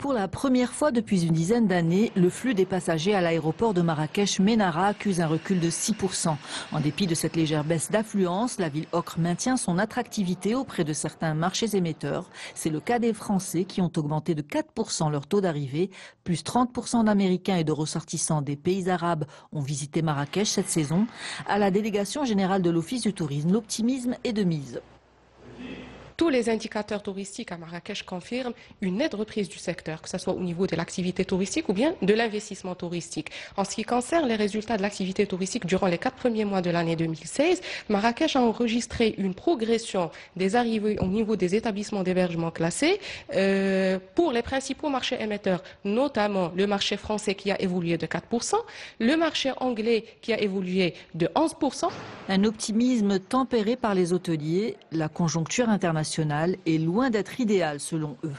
Pour la première fois depuis une dizaine d'années, le flux des passagers à l'aéroport de Marrakech-Ménara accuse un recul de 6%. En dépit de cette légère baisse d'affluence, la ville ocre maintient son attractivité auprès de certains marchés émetteurs. C'est le cas des Français qui ont augmenté de 4% leur taux d'arrivée. Plus 30% d'Américains et de ressortissants des pays arabes ont visité Marrakech cette saison. À la délégation générale de l'Office du tourisme, l'optimisme est de mise. Tous les indicateurs touristiques à Marrakech confirment une nette reprise du secteur, que ce soit au niveau de l'activité touristique ou bien de l'investissement touristique. En ce qui concerne les résultats de l'activité touristique durant les 4 premiers mois de l'année 2016, Marrakech a enregistré une progression des arrivées au niveau des établissements d'hébergement classés pour les principaux marchés émetteurs, notamment le marché français qui a évolué de 4%, le marché anglais qui a évolué de 11%. Un optimisme tempéré par les hôteliers, la conjoncture internationale est loin d'être idéale selon eux.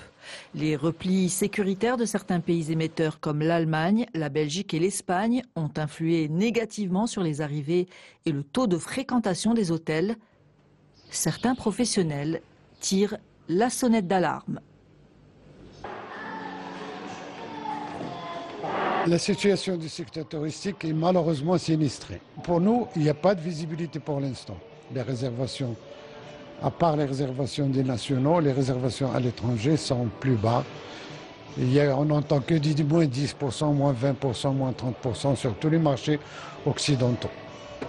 Les replis sécuritaires de certains pays émetteurs comme l'Allemagne, la Belgique et l'Espagne ont influé négativement sur les arrivées et le taux de fréquentation des hôtels. Certains professionnels tirent la sonnette d'alarme. La situation du secteur touristique est malheureusement sinistrée. Pour nous, il n'y a pas de visibilité pour l'instant. Les réservations, à part les réservations des nationaux, les réservations à l'étranger sont plus bas. On n'entend que moins 10%, moins 20%, moins 30% sur tous les marchés occidentaux.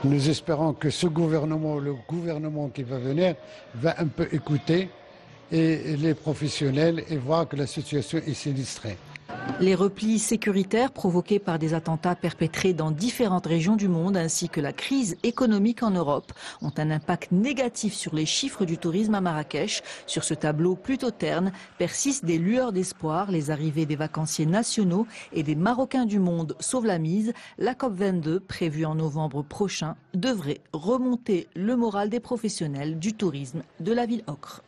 Nous espérons que ce gouvernement, le gouvernement qui va venir, va un peu écouter les professionnels et voir que la situation est sinistrée. Les replis sécuritaires provoqués par des attentats perpétrés dans différentes régions du monde ainsi que la crise économique en Europe ont un impact négatif sur les chiffres du tourisme à Marrakech. Sur ce tableau plutôt terne persistent des lueurs d'espoir. Les arrivées des vacanciers nationaux et des Marocains du monde sauvent la mise. La COP22, prévue en novembre prochain, devrait remonter le moral des professionnels du tourisme de la ville ocre.